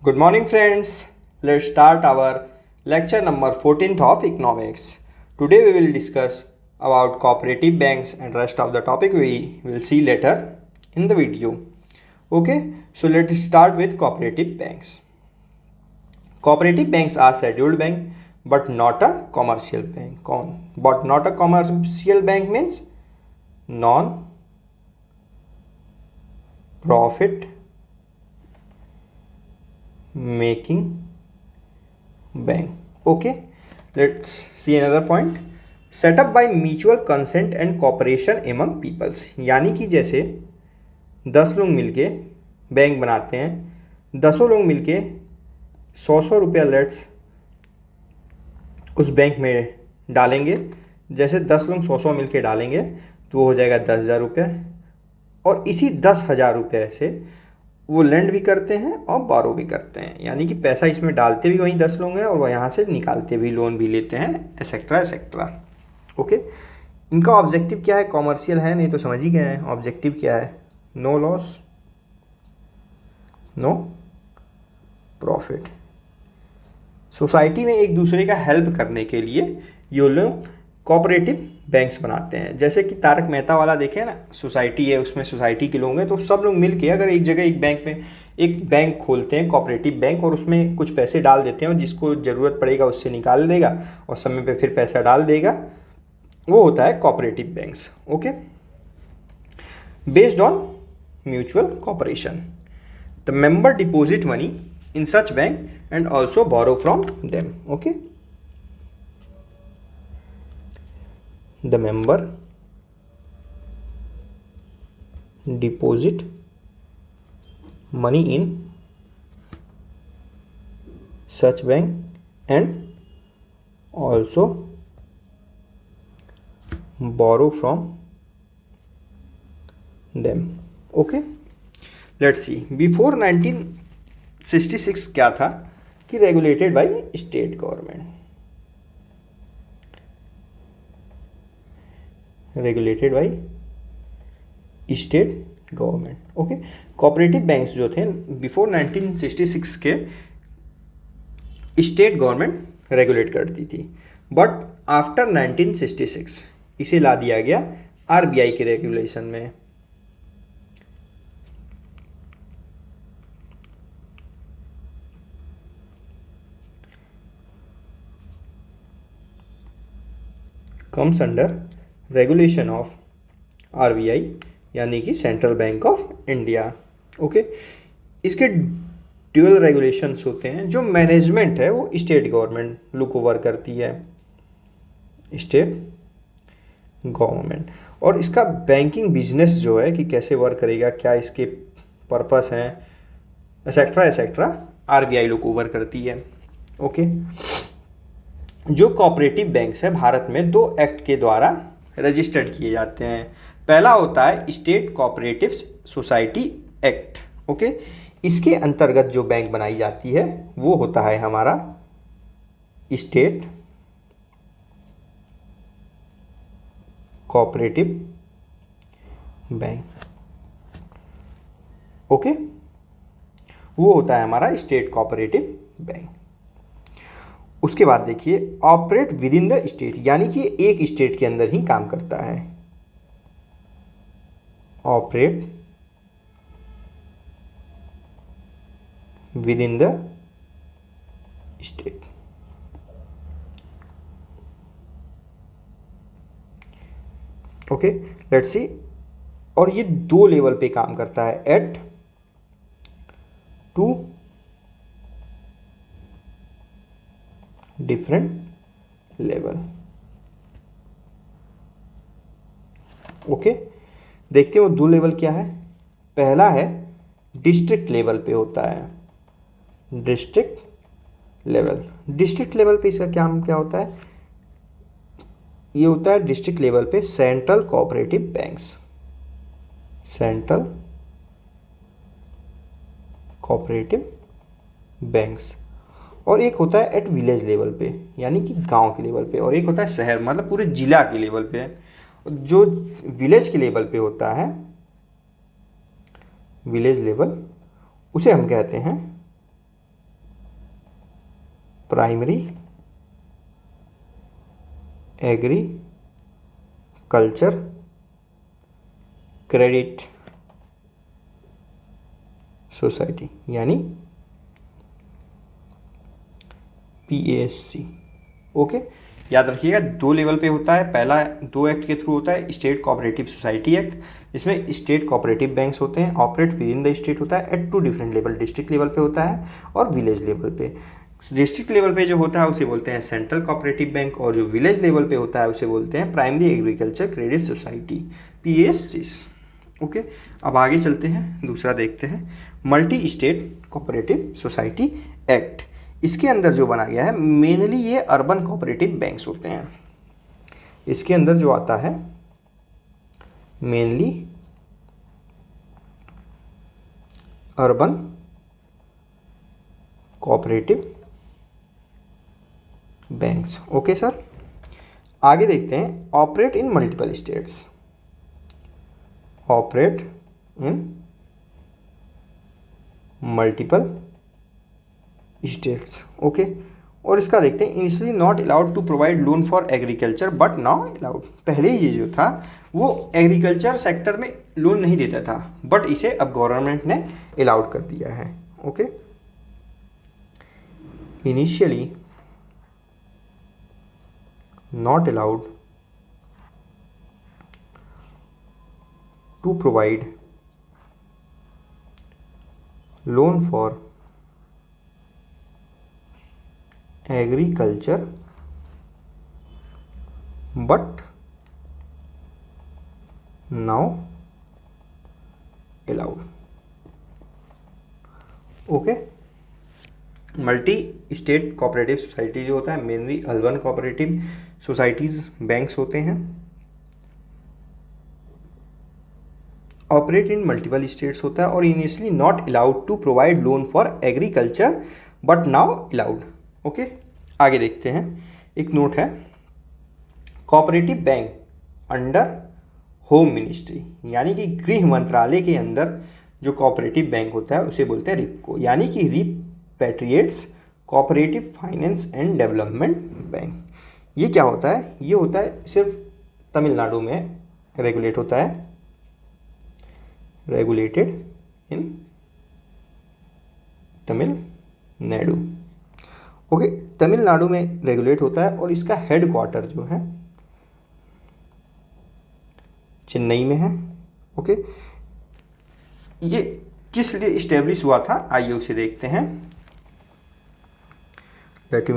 Good morning, friends. Let's start our lecture number 14th of economics. Today we will discuss about cooperative banks and rest of the topic we will see later in the video. Okay, so let's start with cooperative banks. Cooperative banks are scheduled bank but not a commercial bank. But not a commercial bank means non-profit making bank. Okay, let's see another point. Set up by mutual consent and cooperation among peoples, यानी कि जैसे 10 लोग मिलके bank बनाते हैं, 10 लोग मिलके 100 रुपया लेट्स उस बैंक में डालेंगे। जैसे 10 लोग 100 मिलके डालेंगे तो वो हो जाएगा 10,000 रुपया, और इसी 10,000 रुपये से वो लेंड भी करते हैं और बारो भी करते हैं, यानी कि पैसा इसमें डालते भी वहीं 10 लोग हैं और वह यहाँ से निकालते भी, लोन भी लेते हैं, एसेक्ट्रा एसेक्ट्रा। ओके, इनका ऑब्जेक्टिव क्या है? कॉमर्शियल है, नहीं तो समझ ही गए हैं ऑब्जेक्टिव क्या है। No loss no profit. Society में एक दूसरे का हेल्प करने के लिए ये लोग कोऑपरेटिव बैंक्स बनाते हैं। जैसे कि तारक मेहता वाला देखे ना, सोसाइटी है, उसमें सोसाइटी के लोग हैं, तो सब लोग मिल के अगर एक जगह एक बैंक में एक बैंक खोलते हैं, कोऑपरेटिव बैंक, और उसमें कुछ पैसे डाल देते हैं और जिसको ज़रूरत पड़ेगा उससे निकाल लेगा और समय पे फिर पैसा डाल देगा, वो होता है cooperative banks. Okay, based on mutual cooperation the member deposit money in such bank and also borrow from them. Okay, the member deposit money in such bank and also borrow from them. Okay, let's see. Before 1966 क्या था कि regulated by state government, regulated by state government. Okay, cooperative banks जो थे before 1966 के state government regulate करती थी, but after 1966 इसे ला दिया गया आरबीआई के रेगुलेशन में। Comes under regulation of RBI, यानी कि central bank of India. Okay, इसके ड्यूअल रेगुलेशंस होते हैं। जो मैनेजमेंट है वो स्टेट गवर्नमेंट लुक ओवर करती है, स्टेट गवर्नमेंट, और इसका बैंकिंग बिजनेस जो है कि कैसे वर्क करेगा, क्या इसके पर्पस हैं, etcetera etcetera, RBI look over करती है। ओके, जो कोऑपरेटिव बैंक्स है भारत में 2 एक्ट के द्वारा रजिस्टर्ड किए जाते हैं। पहला होता है state cooperative society act. Okay, इसके अंतर्गत जो बैंक बनाई जाती है वो होता है हमारा स्टेट कोऑपरेटिव बैंक। ओके, वो होता है हमारा स्टेट कोऑपरेटिव बैंक। उसके बाद देखिए operate within the state, यानी कि एक स्टेट के अंदर ही काम करता है। Operate within the state. Okay, let's सी, और ये 2 लेवल पे काम करता है, एट 2 डिफरेंट लेवल। ओके, देखते हैं वो 2 लेवल क्या है। पहला है डिस्ट्रिक्ट लेवल पे होता है, डिस्ट्रिक्ट लेवल। डिस्ट्रिक्ट लेवल पे इसका क्या होता है? ये होता है डिस्ट्रिक्ट लेवल पे central cooperative banks, central cooperative banks. और एक होता है एट विलेज लेवल पे, यानी कि गांव के लेवल पे, और एक होता है शहर, मतलब पूरे जिला के लेवल पे। जो विलेज के लेवल पे होता है, विलेज लेवल, उसे हम कहते हैं प्राइमरी एग्रीकल्चर क्रेडिट सोसाइटी यानी PASC। ओके, याद रखिएगा 2 लेवल पे होता है। पहला 2 एक्ट के थ्रू होता है, स्टेट कोऑपरेटिव सोसाइटी एक्ट, इसमें स्टेट कोऑपरेटिव बैंक्स होते हैं, operate within the state होता है at 2 different level, district level पे होता है और विलेज लेवल पे। डिस्ट्रिक्ट लेवल पे जो होता है उसे बोलते हैं सेंट्रल कोऑपरेटिव बैंक, और जो विलेज लेवल पे होता है उसे बोलते हैं primary agriculture credit society, PASCs। Okay, अब आगे चलते हैं, दूसरा देखते हैं, multi state cooperative society act. इसके अंदर जो बना गया है मेनली ये अर्बन कोऑपरेटिव बैंक्स होते हैं। इसके अंदर जो आता है mainly urban cooperative banks. Okay sir, आगे देखते हैं, operate in multiple states, operate in multiple states. Okay, और इसका देखते हैं, initially not allowed to provide loan for agriculture but now allowed. पहले ये जो था वो एग्रीकल्चर सेक्टर में लोन नहीं देता था, बट इसे अब गवर्नमेंट ने अलाउड कर दिया है। Okay, initially not allowed to provide loan for agriculture but now allowed. Okay, multi state cooperative society जो होता है mainly urban cooperative societies banks होते हैं, ऑपरेट इन मल्टीपल स्टेट्स होता है, और initially not allowed to provide loan for agriculture but now allowed. Okay, आगे देखते हैं, एक नोट है, cooperative bank under home ministry, यानी कि गृह मंत्रालय के अंदर जो कोऑपरेटिव बैंक होता है उसे बोलते हैं रिपको, यानी कि repatriates cooperative finance and development bank. ये क्या होता है? ये होता है सिर्फ तमिलनाडु में रेगुलेट होता है, regulated in Tamil Nadu. Okay, Tamil Nadu में रेगुलेट होता है और इसका हेड क्वार्टर जो है चेन्नई में है। ओके, ये किस लिए इस्टेब्लिश हुआ था आइए उसे देखते हैं। Let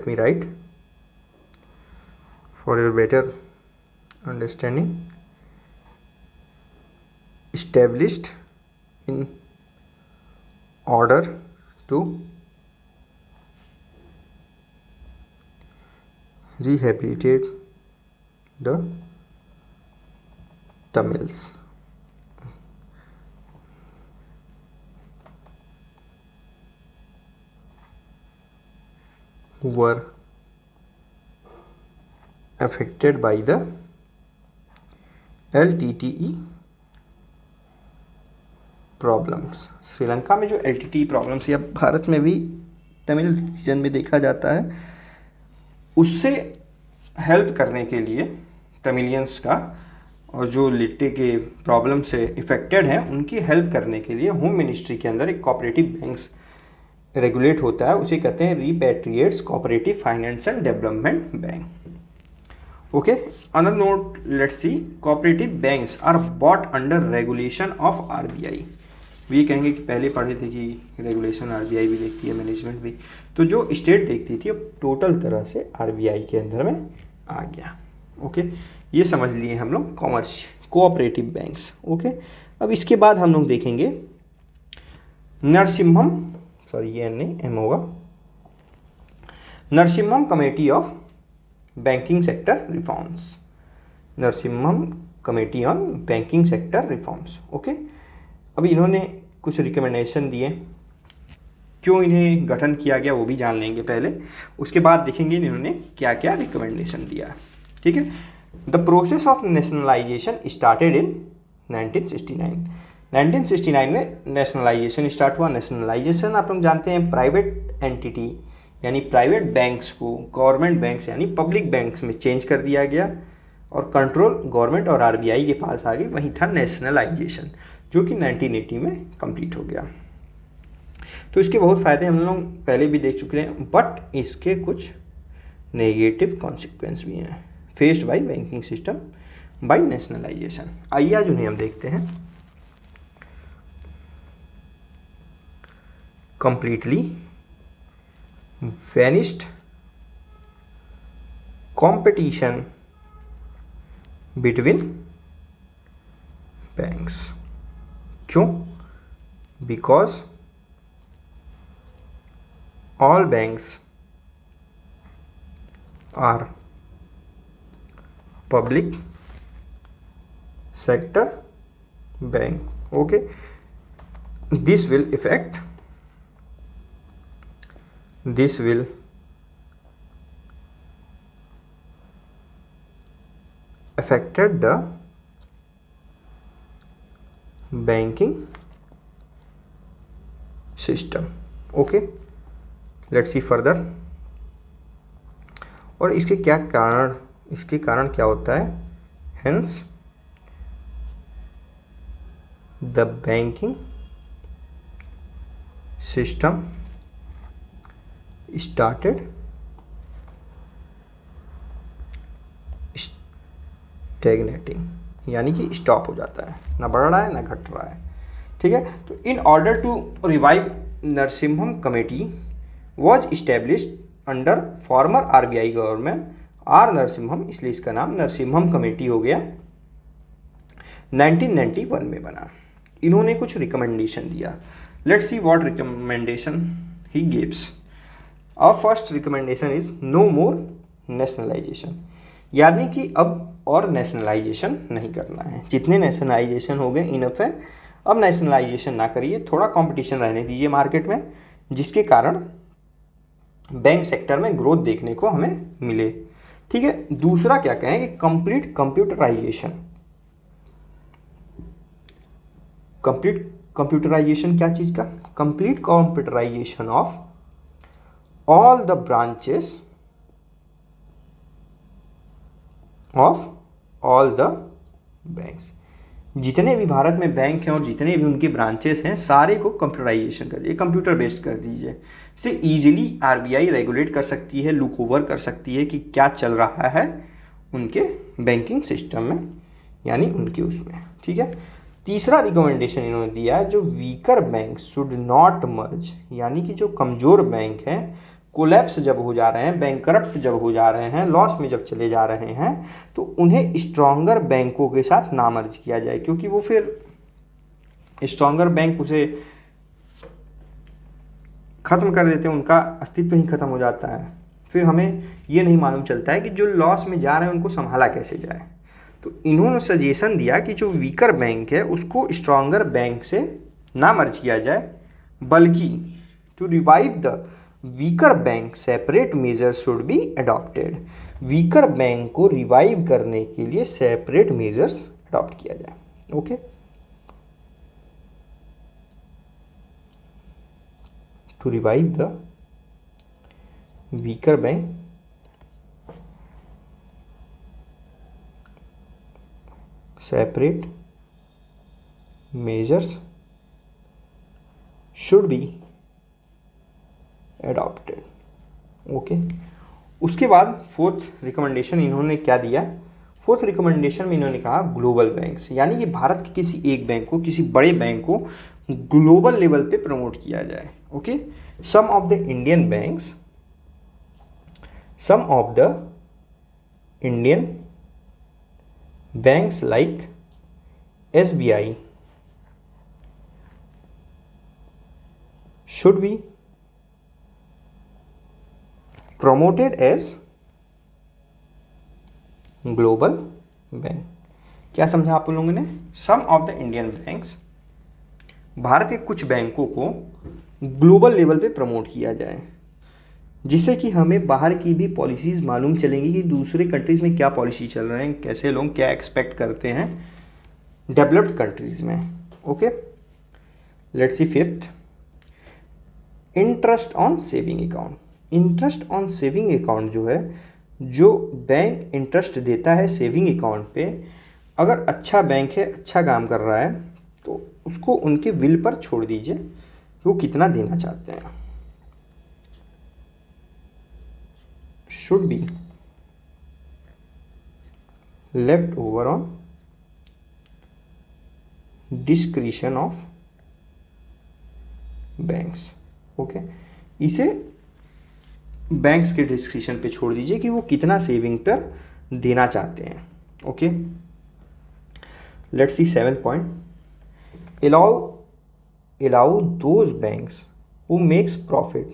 me right for your better understanding. Established in order to rehabilitate the Tamils who were affected by the LTTE problems. Sri Lanka में जो LTTE प्रॉब्लम्स या भारत में भी तमिल रीजन में देखा जाता है, उससे हेल्प करने के लिए तमिलियंस का और जो लिट्टे के प्रॉब्लम से इफ़ेक्टेड हैं उनकी हेल्प करने के लिए होम मिनिस्ट्री के अंदर एक कोऑपरेटिव बैंक्स रेगुलेट होता है, उसे कहते हैं repatriates cooperative finance and development bank. Okay, another note let's see, cooperative banks are bought under regulation of RBI। ये कहेंगे कि पहले पढ़े थे कि रेगुलेशन RBI भी देखती है, मैनेजमेंट भी, तो जो स्टेट देखती थी अब टोटल तरह से RBI के अंदर में आ गया। ओके, ये समझ लिए हम लोग कॉमर्स कोऑपरेटिव बैंक्स। ओके, अब इसके बाद हम लोग देखेंगे नरसिम्हम, सॉरी ये नहीं M होगा, Narasimham committee of banking sector reforms, Narasimham committee on banking sector reforms. Okay, अभी इन्होंने कुछ रिकमेंडेशन दिए, क्यों इन्हें गठन किया गया वो भी जान लेंगे पहले, उसके बाद देखेंगे इन्होंने क्या क्या रिकमेंडेशन दिया। ठीक है, the process of nationalisation started in 1969। 1969 में नेशनलाइजेशन स्टार्ट हुआ। नेशनलाइजेशन आप लोग जानते हैं प्राइवेट एंटिटी यानी प्राइवेट बैंक्स को गवर्नमेंट बैंक्स यानी पब्लिक बैंक्स में चेंज कर दिया गया और कंट्रोल गवर्नमेंट और आरबीआई के पास आ गई। वहीं था नेशनलाइजेशन जो कि 1980 में कंप्लीट हो गया। तो इसके बहुत फ़ायदे हम लोग पहले भी देख चुके हैं, बट इसके कुछ नेगेटिव कॉन्सिक्वेंस भी हैं faced by banking system by nationalisation. आइए आज उन्हें हम देखते हैं। Completely vanished competition between banks. क्यों? Because all banks are public sector bank. Okay, this will affected the banking system. Okay, let's see further. और इसके कारण क्या होता है? Hence the banking system started stagnating, यानी कि स्टॉप हो जाता है, ना बढ़ रहा है ना घट रहा है। ठीक है, तो in order to revive Narasimham committee was established under former RBI government R Narasimham, इसलिए इसका नाम नरसिम्हम कमेटी हो गया। 1991 में बना। इन्होंने कुछ रिकमेंडेशन दिया। Let's see what recommendation he gives. Our first recommendation is no more nationalisation, यानी कि अब और नेशनलाइजेशन नहीं करना है। जितने नेशनलाइजेशन हो गए इनफ है, अब नेशनलाइजेशन ना करिए, थोड़ा कंपटीशन रहने दीजिए मार्केट में, जिसके कारण बैंक सेक्टर में ग्रोथ देखने को हमें मिले। ठीक है, दूसरा क्या कहें कि कंप्लीट कंप्यूटराइजेशन। कंप्यूटराइजेशन क्या चीज का? Complete computerisation of all the branches of all the banks. जितने भी भारत में बैंक हैं और जितने भी उनके ब्रांचेस हैं सारे को कंप्यूटराइजेशन कर दीजिए, कंप्यूटर बेस्ड कर दीजिए। इससे ईजिली आरबीआई रेगुलेट कर सकती है, लुक ओवर कर सकती है कि क्या चल रहा है उनके बैंकिंग सिस्टम में, यानी उनके उसमें। ठीक है, तीसरा रिकमेंडेशन इन्होंने दिया है, जो वीकर बैंक शुड नॉट मर्ज, यानी कि जो कमज़ोर बैंक हैं, कोलैप्स जब हो जा रहे हैं, बैंकरप्ट जब हो जा रहे हैं, लॉस में जब चले जा रहे हैं, तो उन्हें स्ट्रॉन्गर बैंकों के साथ ना मर्ज किया जाए, क्योंकि वो फिर स्ट्रॉन्गर बैंक उसे ख़त्म कर देते हैं, उनका अस्तित्व ही ख़त्म हो जाता है। फिर हमें ये नहीं मालूम चलता है कि जो लॉस में जा रहे हैं उनको संभाला कैसे जाए। तो इन्होंने सजेशन दिया कि जो वीकर बैंक है उसको स्ट्रॉन्गर बैंक से ना मर्ज किया जाए, बल्कि to revive the weaker bank separate measure should be adopted. Weaker bank को रिवाइव करने के लिए सेपरेट मेजर्स अडॉप्ट किया जाए। Okay, to revive the weaker bank separate measures should be adopted. Okay, उसके बाद फोर्थ रिकमेंडेशन इन्होंने क्या दिया? फोर्थ रिकमेंडेशन में इन्होंने कहा ग्लोबल बैंक्स, यानी कि भारत के किसी एक बैंक को, किसी बड़े बैंक को ग्लोबल लेवल पे प्रमोट किया जाए। Okay, some of the Indian banks, some of the Indian banks like SBI should be promoted as global bank। क्या समझा आप लोगों ने? Some of the Indian banks, भारत के कुछ बैंकों को ग्लोबल लेवल पे प्रमोट किया जाए, जिससे कि हमें बाहर की भी पॉलिसीज़ मालूम चलेंगी कि दूसरे कंट्रीज़ में क्या पॉलिसी चल रहे हैं, कैसे लोग क्या एक्सपेक्ट करते हैं डेवलप्ड कंट्रीज़ में। Okay, let's C fifth, interest on saving account. Interest on saving account जो है, जो बैंक इंटरेस्ट देता है सेविंग अकाउंट पे, अगर अच्छा बैंक है, अच्छा काम कर रहा है, तो उसको उनके विल पर छोड़ दीजिए कि वो कितना देना चाहते हैं। Should be left over on discretion of banks. Okay, इसे बैंक्स के डिस्क्रिशन पे छोड़ दीजिए कि वो कितना सेविंग पर देना चाहते हैं। Okay, let's see seventh point, allow those banks who makes profit।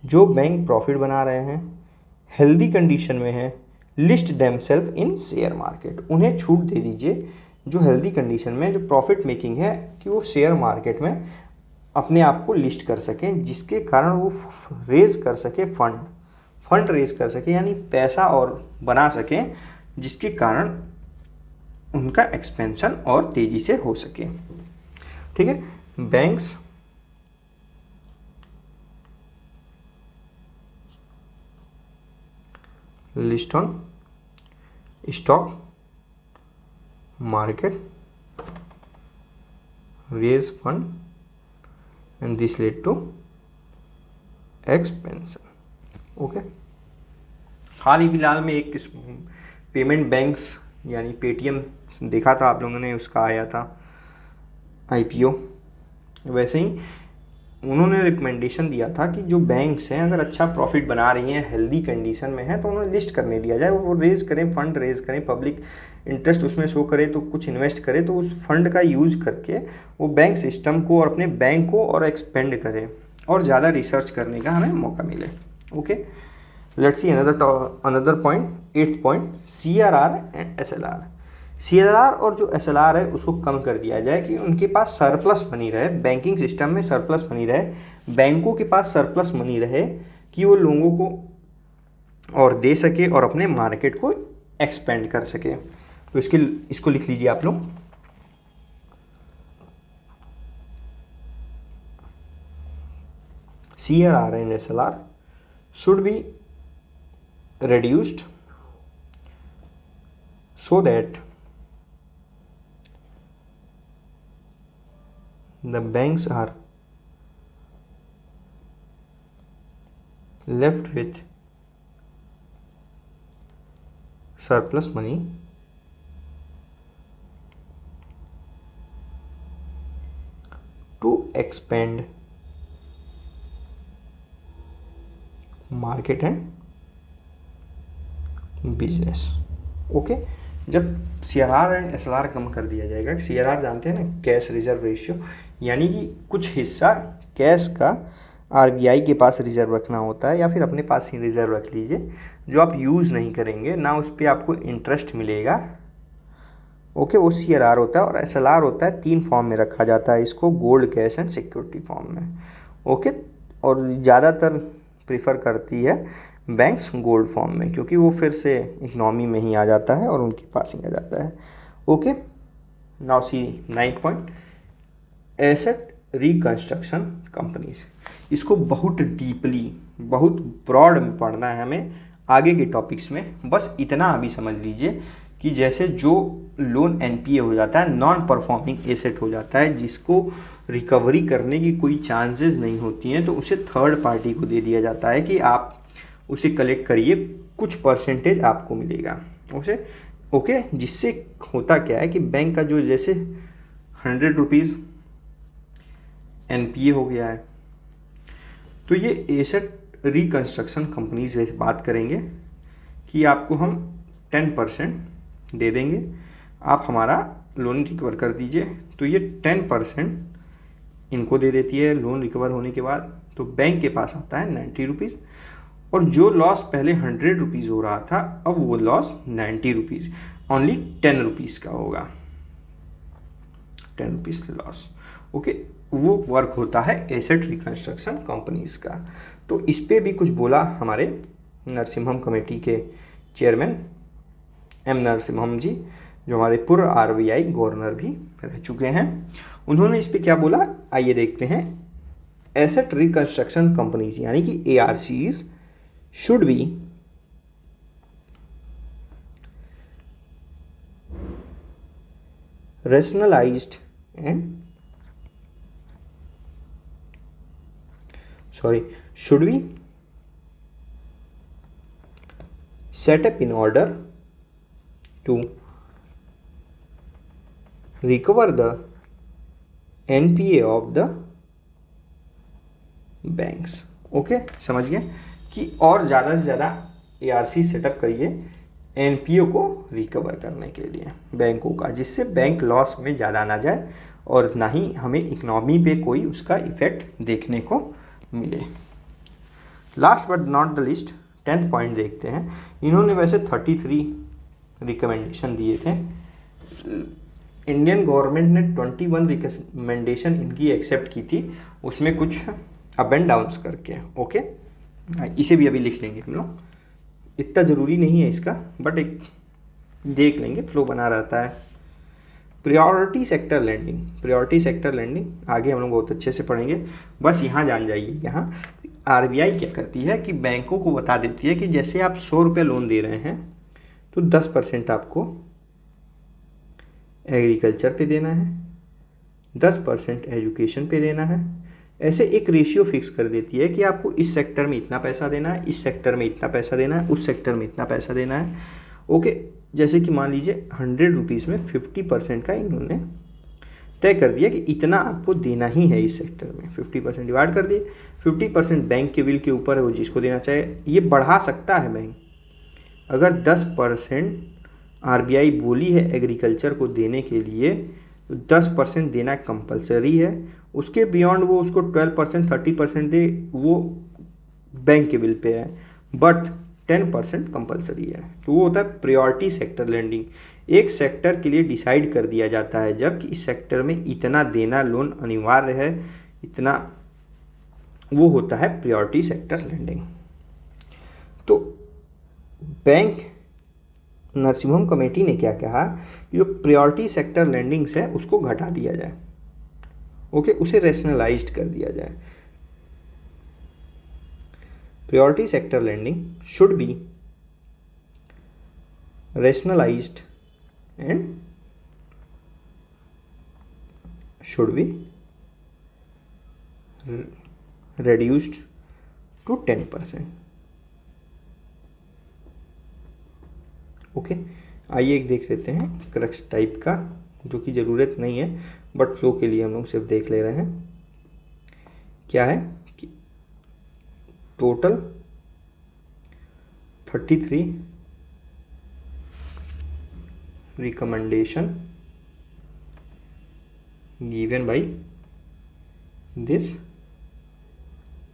जो बैंक प्रॉफिट बना रहे हैं, हेल्दी कंडीशन में है, list themself in share market. उन्हें छूट दे दीजिए जो हेल्दी कंडीशन में, जो प्रॉफिट मेकिंग है, कि वो शेयर मार्केट में अपने आप को लिस्ट कर सकें, जिसके कारण वो रेज कर सके फंड रेज कर सके, यानी पैसा और बना सकें, जिसके कारण उनका एक्सपेंशन और तेज़ी से हो सके। ठीक है, banks list on stock market, raise fund, and this led to expansion. Okay, हाल ही फिलहाल में एक पेमेंट बैंक्स यानी पेटीएम देखा था आप लोगों ने, उसका आया था आईपीओ। वैसे ही उन्होंने रिकमेंडेशन दिया था कि जो बैंक्स हैं अगर अच्छा प्रॉफिट बना रही हैं, हेल्दी कंडीशन में हैं, तो उन्हें लिस्ट करने दिया जाए, वो रेज करें, फंड रेज करें, पब्लिक इंटरेस्ट उसमें शो करे, तो कुछ इन्वेस्ट करे, तो उस फंड का यूज करके वो बैंक सिस्टम को और अपने बैंक को और एक्सपेंड करें और ज़्यादा रिसर्च करने का हमें मौका मिले। Okay, let's see another point, 8th point, CRR and SLR। CRR और जो SLR है उसको कम कर दिया जाए कि उनके पास सरप्लस बनी रहे, बैंकिंग सिस्टम में सरप्लस बनी रहे, बैंकों के पास सरप्लस बनी रहे, कि वो लोगों को और दे सके और अपने मार्केट को एक्सपेंड कर सके। तो इसको लिख लीजिए आप लोग, CRR and SLR should be reduced so that the banks are left with surplus money to expand market and business. Okay, जब CRR एंड SLR कम कर दिया जाएगा, CRR जानते हैं ना, कैश रिजर्व रेशियो, यानी कि कुछ हिस्सा कैश का RBI के पास रिजर्व रखना होता है, या फिर अपने पास ही रिजर्व रख लीजिए, जो आप यूज़ नहीं करेंगे ना, उस पर आपको इंटरेस्ट मिलेगा। ओके, वो CRR होता है। और SLR होता है, 3 फॉर्म में रखा जाता है इसको, gold, cash and security form में। ओके, और ज़्यादातर प्रीफर करती है बैंक्स गोल्ड फॉर्म में, क्योंकि वो फिर से इकनॉमी में ही आ जाता है और उनके पास ही आ जाता है। Okay, now see 9th point, asset reconstruction companies. इसको बहुत डीपली, बहुत ब्रॉड में पढ़ना है हमें आगे के टॉपिक्स में। बस इतना अभी समझ लीजिए कि जैसे जो लोन NPA हो जाता है, नॉन परफॉर्मिंग एसेट हो जाता है, जिसको रिकवरी करने की कोई चांसेस नहीं होती हैं, तो उसे थर्ड पार्टी को दे दिया जाता है कि आप उसे कलेक्ट करिए, कुछ परसेंटेज आपको मिलेगा उसे। ओके, जिससे होता क्या है कि बैंक का जो जैसे 100 रुपीज़ NPA हो गया है, तो ये एसेट रिकंस्ट्रक्शन कंपनी से बात करेंगे कि आपको हम 10% दे देंगे, आप हमारा लोन रिकवर कर दीजिए। तो ये 10% इनको दे देती है लोन रिकवर होने के बाद। तो बैंक के पास आता है 90 रुपीज़, और जो लॉस पहले 100 रुपीज़ हो रहा था, अब वो लॉस 90 रुपीज़, ओनली 10 रुपीज़ का होगा, 10 रुपीज़ लॉस। ओके, वो वर्क होता है एसेट रिकंस्ट्रक्शन कंपनीज का। तो इस पे भी कुछ बोला हमारे नरसिम्हम कमेटी के चेयरमैन M नरसिम्हम जी, जो हमारे पूर्व आरबीआई गवर्नर भी रह चुके हैं। उन्होंने इस पे क्या बोला, आइए देखते हैं। एसेट रिकंस्ट्रक्शन कंपनीज यानी कि ARCs should be rationalized and should be set up in order to recover the NPA of the banks। Okay, समझ गए कि और ज़्यादा से ज़्यादा ARC सेटअप करिए एनपीओ को रिकवर करने के लिए बैंकों का, जिससे बैंक लॉस में ज़्यादा ना जाए और ना ही हमें इकोनॉमी पे कोई उसका इफ़ेक्ट देखने को मिले। Last but not the list 10th point देखते हैं। इन्होंने वैसे 33 रिकमेंडेशन दिए थे, इंडियन गवर्नमेंट ने 21 रिकमेंडेशन इनकी एक्सेप्ट की थी, उसमें कुछ अप एंड डाउन्स करके। ओके, इसे भी अभी लिख लेंगे हम लोग, इतना ज़रूरी नहीं है इसका, बट एक देख लेंगे, फ्लो बना रहता है। प्रायोरिटी सेक्टर लैंडिंग आगे हम लोग बहुत अच्छे से पढ़ेंगे, बस यहाँ जान जाइए। यहाँ आरबीआई क्या करती है कि बैंकों को बता देती है कि जैसे आप 100 रुपये लोन दे रहे हैं तो 10% आपको एग्रीकल्चर पे देना है, 10% एजुकेशन पे देना है। ऐसे एक रेशियो फिक्स कर देती है कि आपको इस सेक्टर में इतना पैसा देना है, इस सेक्टर में इतना पैसा देना है, उस सेक्टर में इतना पैसा देना है। ओके, जैसे कि मान लीजिए 100 रुपीज़ में 50% का इन्होंने तय कर दिया कि इतना आपको देना ही है इस सेक्टर में। 50% डिवाइड कर दिए, 50% बैंक के विल के ऊपर है, वो जिसको देना चाहे ये बढ़ा सकता है बैंक। अगर 10% आरबीआई बोली है एग्रीकल्चर को देने के लिए, तो 10% देना कंपलसरी है। उसके बियॉन्ड वो उसको 12% 30% दे, वो बैंक के बिल पे है, बट 10% कंपलसरी है। तो वो होता है प्रायोरिटी सेक्टर लैंडिंग। एक सेक्टर के लिए डिसाइड कर दिया जाता है जब कि इस सेक्टर में इतना देना लोन अनिवार्य है, इतना, वो होता है प्रायोरिटी सेक्टर लैंडिंग। तो बैंक नरसिम्हम कमेटी ने क्या कहा कि जो प्रायोरिटी सेक्टर लैंडिंग्स है उसको घटा दिया जाए। ओके, उसे रैशनलाइज्ड कर दिया जाए। Priority sector lending should be rationalised and should be reduced to 10%। Okay, आइए एक देख लेते हैं क्रक्स टाइप का, जो कि ज़रूरत नहीं है बट फ्लो के लिए हम लोग सिर्फ देख ले रहे हैं। क्या है कि total 33 recommendation given by this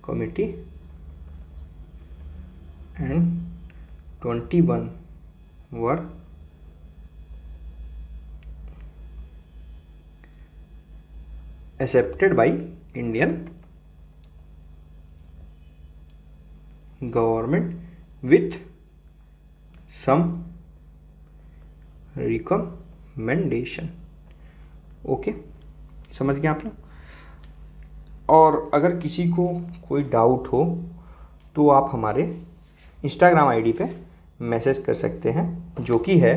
committee and 21 were accepted by Indian government with some recommendation। Okay, समझ गए आप लोग। और अगर किसी को कोई डाउट हो तो आप हमारे इंस्टाग्राम आईडी पे मैसेज कर सकते हैं, जो कि है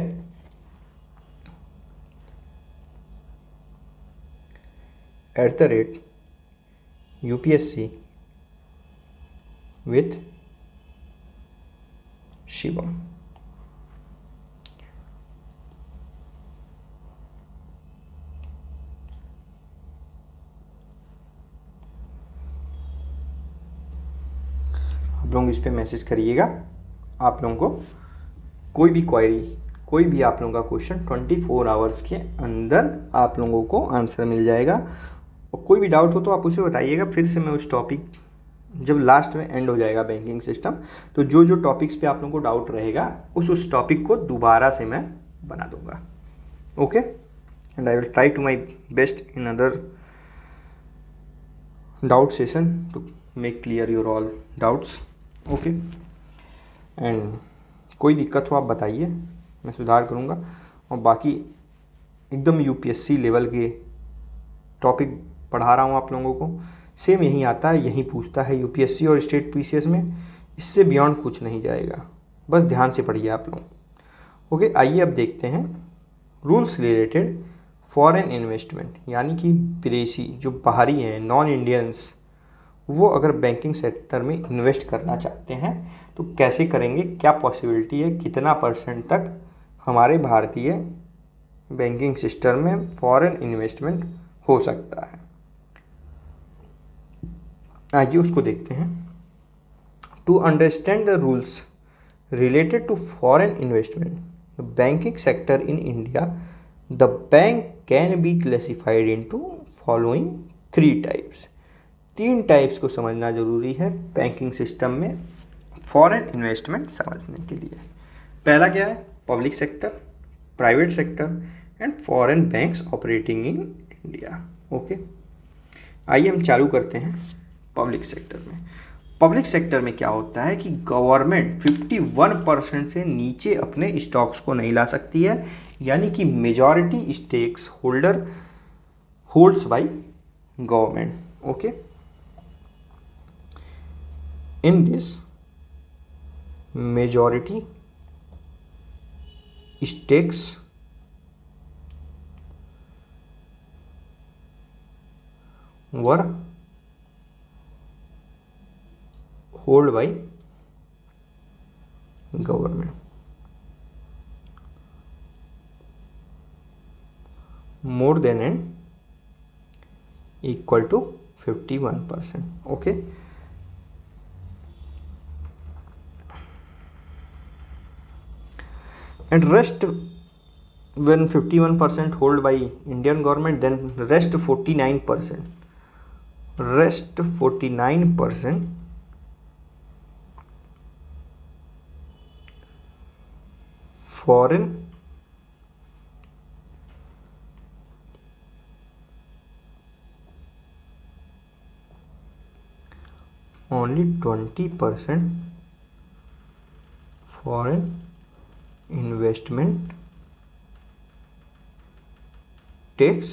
@UPSC with शिवम। आप लोग इस पर मैसेज करिएगा। आप लोगों को कोई भी क्वेरी, कोई भी आप लोगों का क्वेश्चन 24 आवर्स के अंदर आप लोगों को आंसर मिल जाएगा। और कोई भी डाउट हो तो आप उसे बताइएगा, फिर से मैं उस टॉपिक, जब लास्ट में एंड हो जाएगा बैंकिंग सिस्टम, तो जो जो टॉपिक्स पे आप लोगों को डाउट रहेगा उस टॉपिक को दोबारा से मैं बना दूंगा। Okay, and I will try to my best in other doubt session to make clear your all doubts. Okay, and कोई दिक्कत हो आप बताइए, मैं सुधार करूँगा। और बाकी एकदम यूपीएससी लेवल के टॉपिक पढ़ा रहा हूँ आप लोगों को, सेम यही आता है, यही पूछता है यूपीएससी और स्टेट पीसीएस में, इससे बियॉन्ड कुछ नहीं जाएगा, बस ध्यान से पढ़िए आप लोग। ओके, आइए अब देखते हैं रूल्स रिलेटेड फॉरेन इन्वेस्टमेंट, यानी कि विदेशी जो बाहरी हैं, नॉन इंडियंस, वो अगर बैंकिंग सेक्टर में इन्वेस्ट करना चाहते हैं तो कैसे करेंगे, क्या पॉसिबिलिटी है, कितना परसेंट तक हमारे भारतीय बैंकिंग सिस्टम में फॉरेन इन्वेस्टमेंट हो सकता है। आइए उसको देखते हैं। To understand the rules related to foreign investment the banking sector in India, the bank can be classified into following 3 types. 3 types को समझना जरूरी है बैंकिंग सिस्टम में फॉरेन इन्वेस्टमेंट समझने के लिए। पहला क्या है, public sector, private sector and foreign banks operating in India. Okay, आइए हम चालू करते हैं पब्लिक सेक्टर में। पब्लिक सेक्टर में क्या होता है कि गवर्नमेंट 51% से नीचे अपने स्टॉक्स को नहीं ला सकती है, यानी कि majority stakes holder holds by government. Okay, in this majority stakes were held by government more than and equal to 51%. Okay, and rest, when 51% hold by Indian government, then rest 49% foreign only 20% foreign investment takes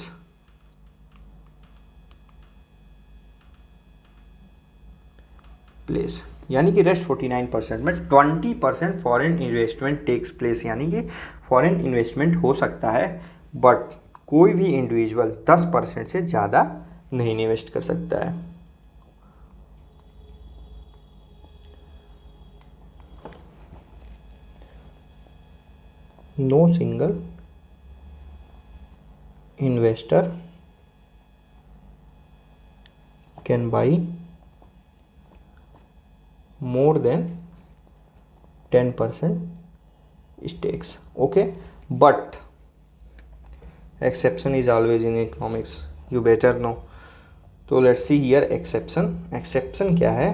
place, यानी कि rest 49% में 20% foreign investment takes place, यानी कि foreign investment हो सकता है, but कोई भी इंडिविजुअल 10% से ज़्यादा नहीं इन्वेस्ट कर सकता है। No single investor can buy more than 10% stakes. Okay, but exception is always in economics, you better know. So let's see here exception क्या है,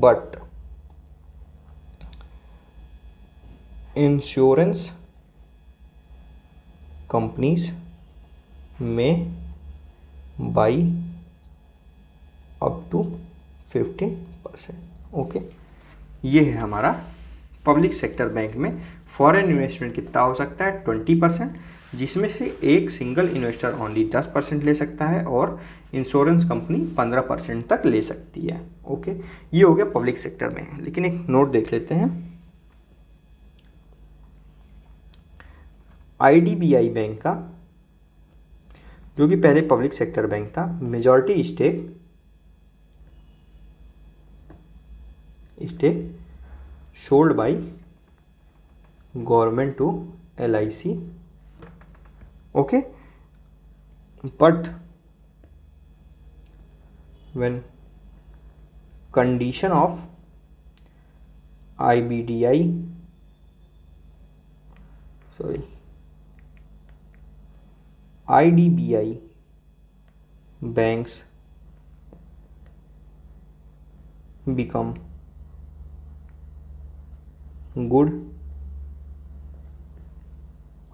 but insurance companies may buy up to 15%। Okay, ये है हमारा public sector bank में foreign investment कितना हो सकता है, 20%, जिसमें से एक सिंगल इन्वेस्टर ओनली 10% ले सकता है और इंश्योरेंस कंपनी 15% तक ले सकती है। ओके, ये हो गया पब्लिक सेक्टर में। लेकिन एक नोट देख लेते हैं, आईडीबीआई बैंक का, जो कि पहले पब्लिक सेक्टर बैंक था, majority stake sold by government to LIC। Okay, but when condition of IDBI banks become good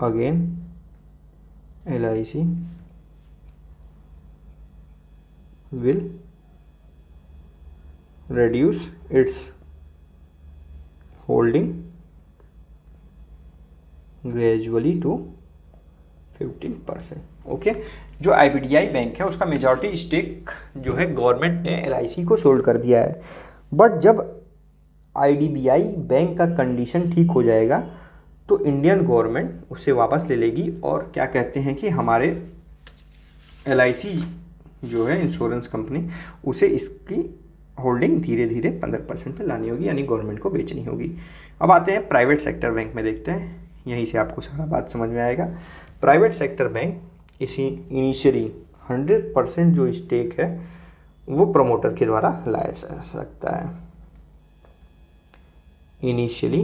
again, LIC will reduce its holding gradually to 15%। Okay, जो IBDI bank है उसका majority stake जो है government ने LIC को sold कर दिया है। बट जब IDBI बैंक का कंडीशन ठीक हो जाएगा तो इंडियन गवर्नमेंट उसे वापस ले लेगी और क्या कहते हैं कि हमारे LIC जो है इंश्योरेंस कंपनी, उसे इसकी होल्डिंग धीरे धीरे 15% पे लानी होगी, यानी गवर्नमेंट को बेचनी होगी। अब आते हैं प्राइवेट सेक्टर बैंक में, देखते हैं, यहीं से आपको सारा बात समझ में आएगा। प्राइवेट सेक्टर बैंक इसी इनिशियली 100% जो स्टेक है वो प्रमोटर के द्वारा लाया जा सकता है। इनिशियली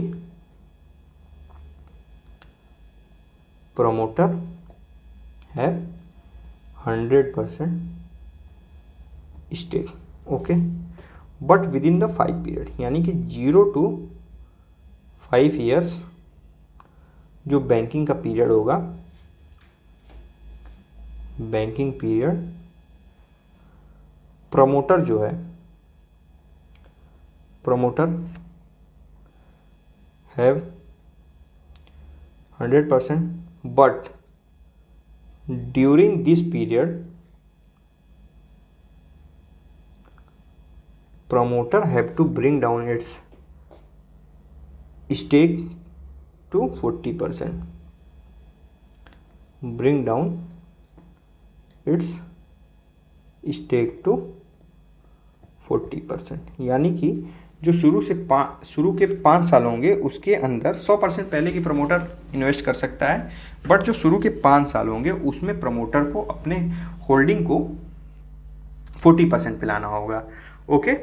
प्रमोटर है 100% stake. Okay, but within the 5 period, यानी कि 0 to 5 ईयर्स जो बैंकिंग का पीरियड होगा, बैंकिंग पीरियड, प्रमोटर जो है, promoter have 100%, but during this period promoter have to bring down its stake to 40%, bring down its stake to 40%, यानी कि जो शुरू के 5 साल होंगे उसके अंदर 100% पहले की प्रमोटर इन्वेस्ट कर सकता है, बट जो शुरू के 5 साल होंगे उसमें प्रमोटर को अपने होल्डिंग को 40% पे लाना होगा। Okay,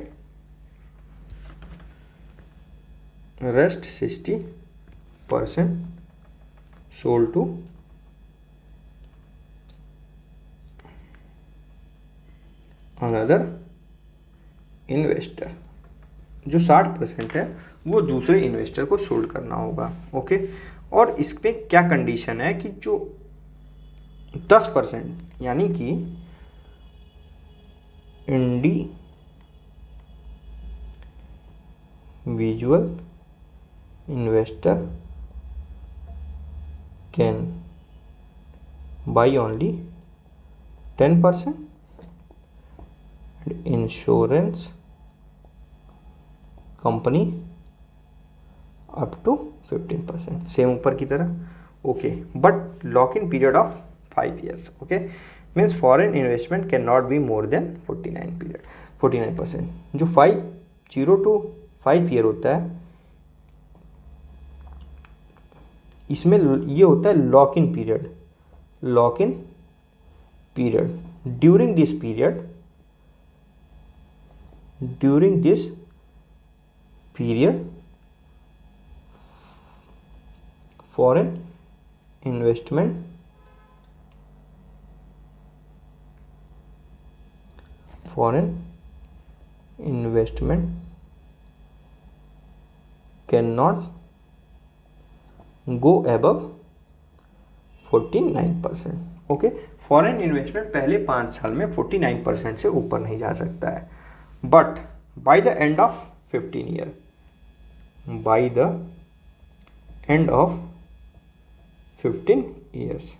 rest 60% sold to another investor. जो 60% है वो दूसरे इन्वेस्टर को सोल्ड करना होगा। ओके, और इसमें क्या कंडीशन है कि जो 10% यानी कि individual investor can buy only 10% and insurance company up to 15%, same ऊपर की तरह। Okay, but lock in period of 5 years। Okay, means foreign investment can not be more than 49%। जो 0 to 5 ईयर होता है इसमें ये होता है lock in period. Lock in period, during this period foreign investment can not go above 49%। Okay, foreign investment पहले 5 साल में 49% से ऊपर नहीं जा सकता है, but by the end of 15 year, by the end of 15 years,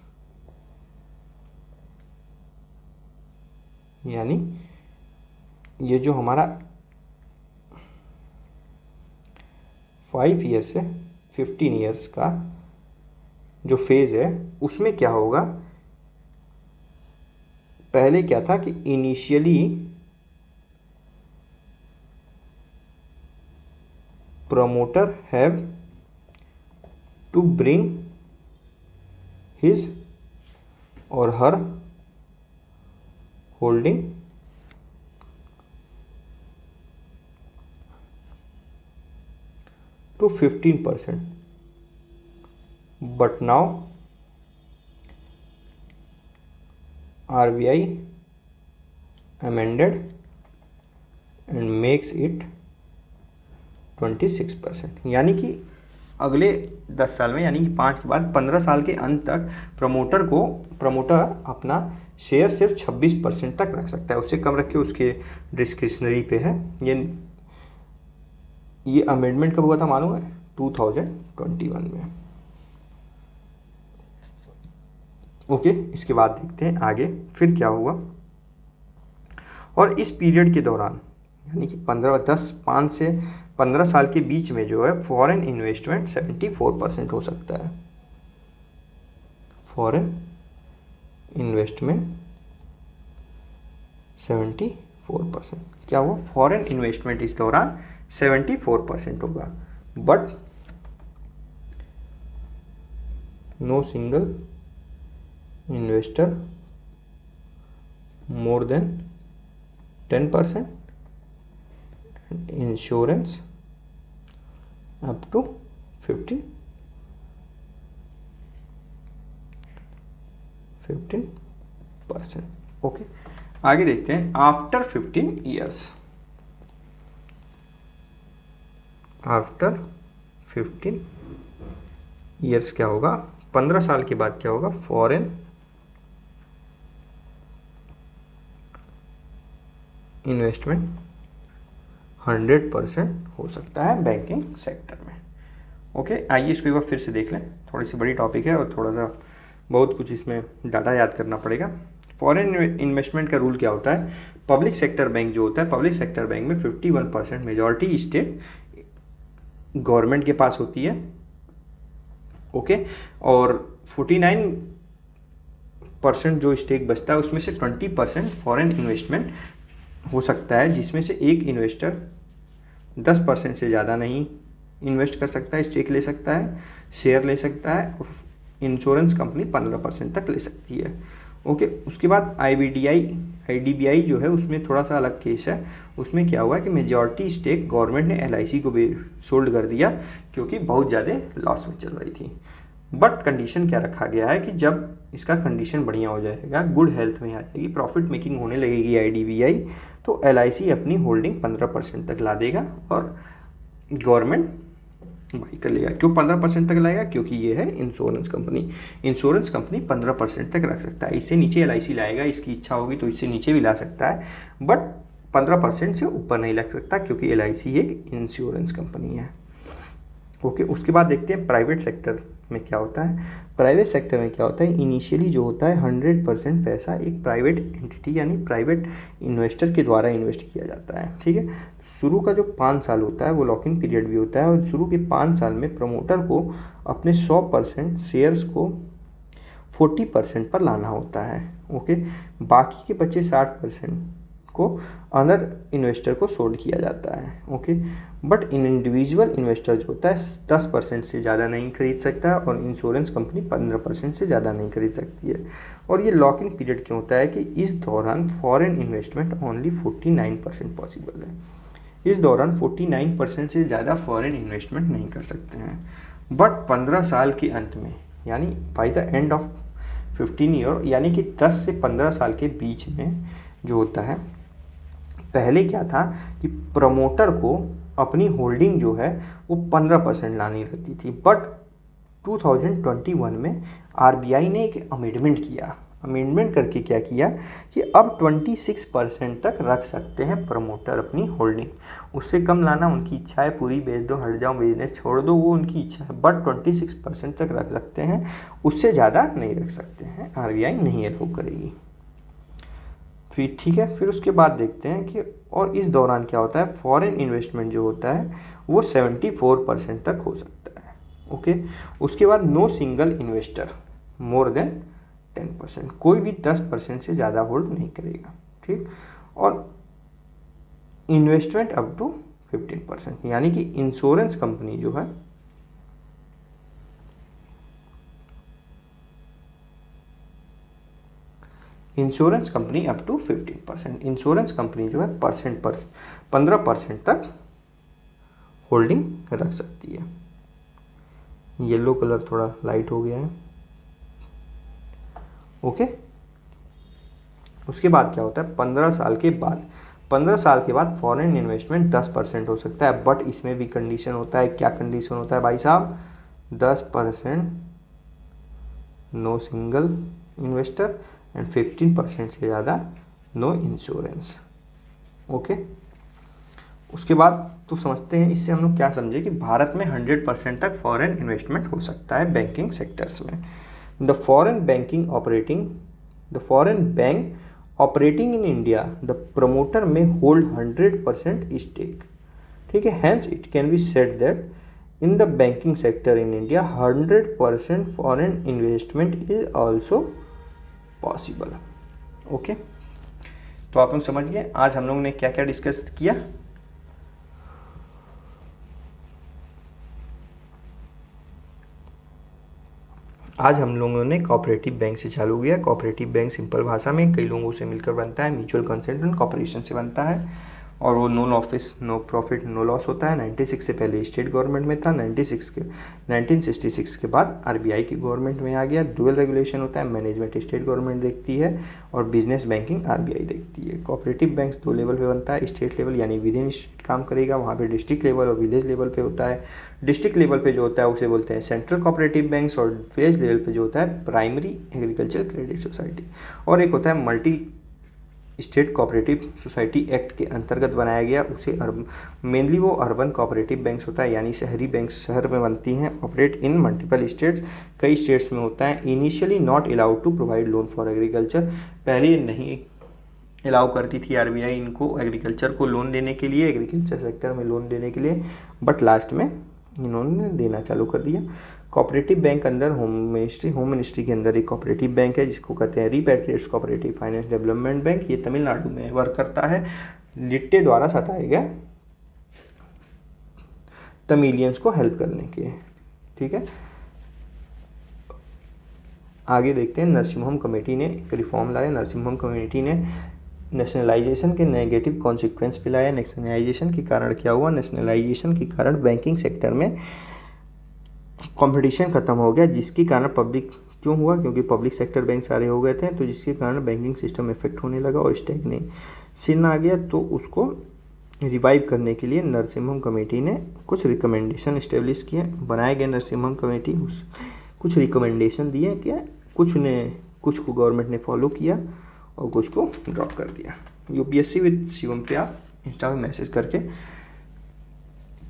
यानी ये जो हमारा 5 ईयर से 15 ईयर्स का जो फेज है उसमें क्या होगा, पहले क्या था कि initially promoter have to bring his or her holding to 15%, but now RBI amended and makes it 26%, यानी कि अगले 10 साल में, यानी कि 5 के बाद 15 साल के अंत तक प्रमोटर अपना शेयर सिर्फ 26% तक रख सकता है, उससे कम रख के उसके डिस्क्रिशनरी पे है। ये अमेंडमेंट कब हुआ था मालूम है? 2021 में। ओके, इसके बाद देखते हैं आगे फिर क्या हुआ। और इस पीरियड के दौरान यानी कि 5 से 15 साल के बीच में जो है फॉरेन इन्वेस्टमेंट 74% हो सकता है। फॉरेन इन्वेस्टमेंट 74%, क्या हुआ, फॉरेन इन्वेस्टमेंट इस दौरान 74% होगा। But no single investor more than 10%, insurance up to 15%। Okay, आगे देखते हैं आफ्टर 15 ईयर्स। आफ्टर 15 ईयर्स क्या होगा, 15 साल के बाद क्या होगा, फॉरेन इन्वेस्टमेंट 100% हो सकता है बैंकिंग सेक्टर में। ओके, आइए इसको एक बार फिर से देख लें, थोड़ी सी बड़ी टॉपिक है और थोड़ा सा बहुत कुछ इसमें डाटा याद करना पड़ेगा। फॉरेन इन्वेस्टमेंट का रूल क्या होता है, पब्लिक सेक्टर बैंक जो होता है, पब्लिक सेक्टर बैंक में 51% मेजॉरिटी स्टेक गवर्नमेंट के पास होती है। ओके, और 49% जो स्टेक बचता है उसमें से 20% फॉरेन इन्वेस्टमेंट हो सकता है, जिसमें से एक इन्वेस्टर 10% से ज़्यादा नहीं इन्वेस्ट कर सकता है, स्टेक ले सकता है, शेयर ले सकता है, और इंश्योरेंस कंपनी 15% तक ले सकती है। ओके, उसके बाद आईडीबीआई जो है उसमें थोड़ा सा अलग केस है। उसमें क्या हुआ कि मेजॉरिटी स्टेक गवर्नमेंट ने एलआईसी को भी सोल्ड कर दिया क्योंकि बहुत ज़्यादा लॉस में चल रही थी। बट कंडीशन क्या रखा गया है कि जब इसका कंडीशन बढ़िया हो जाएगा, गुड हेल्थ में आ जाएगी, प्रॉफिट मेकिंग होने लगेगी आईडीबीआई, तो एलआईसी अपनी होल्डिंग 15% तक ला देगा और गवर्नमेंट बाई कर लेगा। क्यों 15% तक लाएगा, क्योंकि ये है इंश्योरेंस कंपनी। इंश्योरेंस कंपनी 15% तक रख सकता है, इससे नीचे एलआईसी लाएगा, इसकी इच्छा होगी तो इससे नीचे भी ला सकता है, बट 15% से ऊपर नहीं लग सकता क्योंकि एलआईसी एक इंश्योरेंस कंपनी है। ओके, उसके बाद देखते हैं प्राइवेट सेक्टर में क्या होता है। प्राइवेट सेक्टर में क्या होता है, इनिशियली जो होता है 100% पैसा एक प्राइवेट एंटिटी यानी प्राइवेट इन्वेस्टर के द्वारा इन्वेस्ट किया जाता है। ठीक है, शुरू का जो 5 साल होता है वो लॉक इन पीरियड भी होता है और शुरू के 5 साल में प्रमोटर को अपने 100% शेयर्स को 40% पर लाना होता है। ओके, बाकी के बचे 60% को अदर इन्वेस्टर को सोल्ड किया जाता है। Okay, but in individual investor जो होता है 10% से ज़्यादा नहीं खरीद सकता और इंश्योरेंस कंपनी 15% से ज़्यादा नहीं खरीद सकती है। और ये लॉक इन पीरियड क्यों होता है कि इस दौरान फॉरेन इन्वेस्टमेंट ओनली 49% पॉसिबल है। इस दौरान 49% से ज़्यादा फॉरेन इन्वेस्टमेंट नहीं कर सकते हैं। बट 15 साल के अंत में यानी by the end of 15 year यानी कि 10 से 15 साल के बीच में जो होता है, पहले क्या था कि प्रमोटर को अपनी होल्डिंग जो है वो 15% लानी रहती थी, बट 2021 में आरबीआई ने एक अमेंडमेंट किया। अमेंडमेंट करके क्या किया कि अब 26% तक रख सकते हैं प्रमोटर अपनी होल्डिंग, उससे कम लाना उनकी इच्छा है, पूरी बेच दो, हट जाओ, बिजनेस छोड़ दो, वो उनकी इच्छा है, बट 26% तक रख सकते हैं, उससे ज़्यादा नहीं रख सकते हैं, आरबीआई नहीं अलाउ करेगी। फिर ठीक है, फिर उसके बाद देखते हैं कि और इस दौरान क्या होता है, फॉरेन इन्वेस्टमेंट जो होता है वो 74% तक हो सकता है। ओके, उसके बाद no single investor more than 10%, कोई भी 10% से ज़्यादा होल्ड नहीं करेगा। ठीक, और इन्वेस्टमेंट अप टू 15%, यानी कि इंश्योरेंस कंपनी जो है insurance company up to 15%, insurance company जो है 15% तक होल्डिंग रख सकती है। येलो कलर थोड़ा लाइट हो गया है। ओके, उसके बाद क्या होता है, 15 साल के बाद फॉरेन इन्वेस्टमेंट 10% हो सकता है, बट इसमें भी कंडीशन होता है। क्या कंडीशन होता है भाई साहब, 10% नो सिंगल इन्वेस्टर एंड 15% से ज़्यादा नो इंश्योरेंस। ओके, उसके बाद तो समझते हैं, इससे हम लोग क्या समझे कि भारत में 100% तक फॉरेन इन्वेस्टमेंट हो सकता है बैंकिंग सेक्टर्स में। The foreign bank operating in India the promoter may hold 100% stake, ठीक है। Hence it can be said that in the banking sector in India 100% foreign investment is also possible. Okay, तो आप लोग समझ गए आज हम लोग ने क्या क्या डिस्कस किया। आज हम लोगों ने कोऑपरेटिव बैंक से चालू किया। कोऑपरेटिव बैंक सिंपल भाषा में कई लोगों से मिलकर बनता है, म्यूचुअल कंसेंट एंड कॉर्पोरेशन से बनता है, और वो no office no profit no loss होता है। 96 से पहले स्टेट गवर्नमेंट में था, 1966 के बाद आरबीआई की गवर्नमेंट में आ गया। डुअल रेगुलेशन होता है, मैनेजमेंट स्टेट गवर्नमेंट देखती है और बिजनेस बैंकिंग आरबीआई देखती है। कोऑपरेटिव बैंक्स 2 लेवल पे बनता है, स्टेट लेवल यानी विद इन स्टेट काम करेगा, वहाँ पे डिस्ट्रिक्ट लेवल और विलेज लेवल पे होता है। डिस्ट्रिक्ट लेवल पे जो होता है उसे बोलते हैं सेंट्रल कोऑपरेटिव बैंक्स, और विलेज लेवल पे जो होता है प्राइमरी एग्रीकल्चर क्रेडिट सोसाइटी। और एक होता है multi state cooperative society act के अंतर्गत बनाया गया, उसे मेनली वो अर्बन कोऑपरेटिव बैंक्स होता है, यानी शहरी बैंक शहर में बनती हैं। ऑपरेट इन मल्टीपल स्टेट्स, कई स्टेट्स में होता है। Initially not allowed to provide loan for agriculture, पहले नहीं अलाउ करती थी आरबीआई इनको एग्रीकल्चर को लोन देने के लिए, एग्रीकल्चर सेक्टर में लोन देने के लिए, बट लास्ट में इन्होंने देना चालू कर दिया। कोऑपरेटिव बैंक अंदर होम मिनिस्ट्री के अंदर एक कोऑपरेटिव बैंक है जिसको कहते हैं repatriates cooperative finance development bank. ये तमिलनाडु में वर्क करता है, लिट्टे द्वारा सताए गए तमिलियंस को हेल्प करने के, ठीक है। आगे देखते हैं, नरसिम्हम कमेटी ने एक रिफॉर्म लाया। नरसिम्हम कमेटी ने नेशनलाइजेशन के नेगेटिव कॉन्सिक्वेंस पे लाया। नेशनलाइजेशन के कारण क्या हुआ? नेशनलाइजेशन के कारण बैंकिंग सेक्टर में कंपटीशन खत्म हो गया, जिसके कारण पब्लिक क्यों हुआ? क्योंकि पब्लिक सेक्टर बैंक सारे हो गए थे, तो जिसके कारण बैंकिंग सिस्टम इफेक्ट होने लगा और स्टैग्नेशन आ गया। तो उसको रिवाइव करने के लिए नरसिम्हम कमेटी ने कुछ रिकमेंडेशन इस्टेब्लिश किए, बनाए गए नरसिम्हम कमेटी कुछ रिकमेंडेशन दिए, क्या कुछ को गवर्नमेंट ने फॉलो किया और कुछ को ड्रॉप कर दिया। यूपीएससी विद शिवम पे आप इंस्टा में मैसेज करके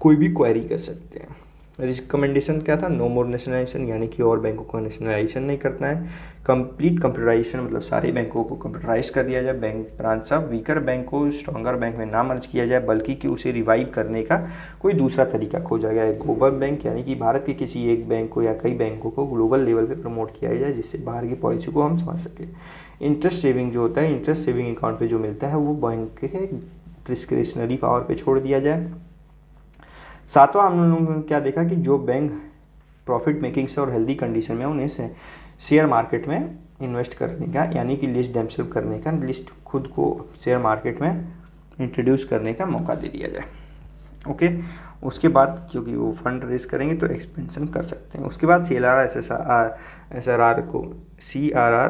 कोई भी क्वेरी कर सकते हैं। रिकमेंडेशन क्या था? नो मोर नेशनलाइजेशन, यानी कि और बैंकों को नेशनलाइजेशन नहीं करना है। कंप्लीट कंप्यूटराइजेशन, मतलब सारे बैंकों को कंप्यूटराइज कर दिया जाए। Bank branch of weaker bank को स्ट्रॉन्गर बैंक में ना मर्ज किया जाए, बल्कि कि उसे रिवाइव करने का कोई दूसरा तरीका खोजा गया है। ग्लोबल बैंक, यानी कि भारत के किसी एक बैंक को या कई बैंकों को ग्लोबल लेवल पे प्रमोट किया जाए, जिससे बाहर की पॉलिसी को हम समझ सकें। इंटरेस्ट सेविंग जो होता है, इंटरेस्ट सेविंग अकाउंट पे जो मिलता है वो बैंक के डिस्क्रिशनरी पावर पे छोड़ दिया जाए। सातवां हम लोगों ने क्या देखा कि जो बैंक प्रॉफिट मेकिंग से और हेल्दी कंडीशन में, उन्हें से शेयर मार्केट में इन्वेस्ट करने का, यानी कि लिस्ट देमसेल्फ करने का, लिस्ट खुद को शेयर मार्केट में इंट्रोड्यूस करने का मौका दे दिया जाए। ओके, उसके बाद क्योंकि वो फंड रेज करेंगे तो एक्सपेंशन कर सकते हैं। उसके बाद CRR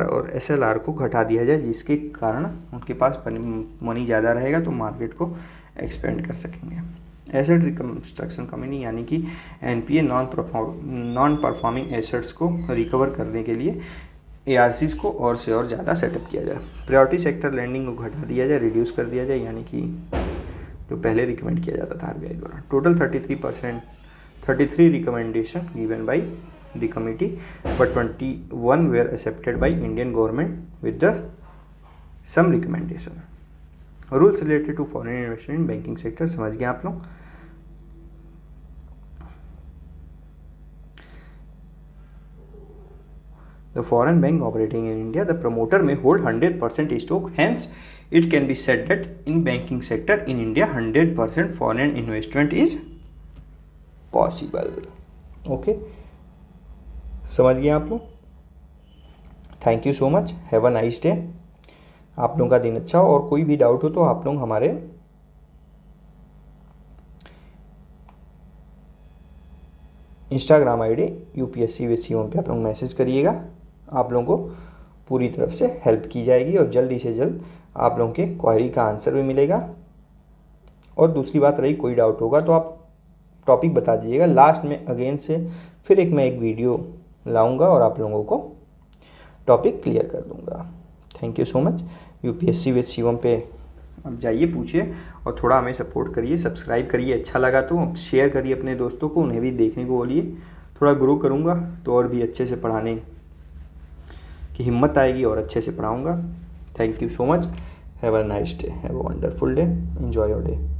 और SLR को घटा दिया जाए, जिसके कारण उनके पास मनी ज़्यादा रहेगा तो मार्केट को एक्सपेंड कर सकेंगे। एसेट रिकंस्ट्रक्शन कंपनी, यानी कि NPA नॉन परफॉर्मिंग एसेट्स को रिकवर करने के लिए ARCs को और से और ज़्यादा सेटअप किया जाए। प्रायोरिटी सेक्टर लैंडिंग को घटा दिया जाए, रिड्यूस कर दिया जाए, यानी कि जो पहले रिकमेंड किया जाता था RBI द्वारा। Total 33 recommendation given by the committee, but 21 were accepted by Indian government with the some recommendation. Rules related to foreign investment in banking sector समझ गए आप लोग। The foreign bank operating in India, the promoter may hold 100% stock. Hence, it can be said that in banking sector in India, 100% foreign investment is possible. Okay, समझ गए आप लोग। Thank you so much, have a nice day. आप लोगों का दिन अच्छा हो, और कोई भी डाउट हो तो आप लोग हमारे Instagram ID UPSC with Shivam पे आप लोग मैसेज करिएगा। आप लोगों को पूरी तरफ से हेल्प की जाएगी और जल्दी से जल्द आप लोगों के क्वेरी का आंसर भी मिलेगा। और दूसरी बात रही, कोई डाउट होगा तो आप टॉपिक बता दीजिएगा। लास्ट में अगेन से फिर मैं एक वीडियो लाऊंगा और आप लोगों को टॉपिक क्लियर कर दूंगा। Thank you so much. UPSC with Shivam पे अब जाइए, पूछिए और थोड़ा हमें सपोर्ट करिए, सब्सक्राइब करिए। अच्छा लगा तो शेयर करिए अपने दोस्तों को, उन्हें भी देखने को बोलिए। थोड़ा ग्रो करूँगा तो और भी अच्छे से पढ़ाने कि हिम्मत आएगी और अच्छे से पढ़ाऊँगा। Thank you so much. Have a nice day, have a wonderful day, enjoy your day.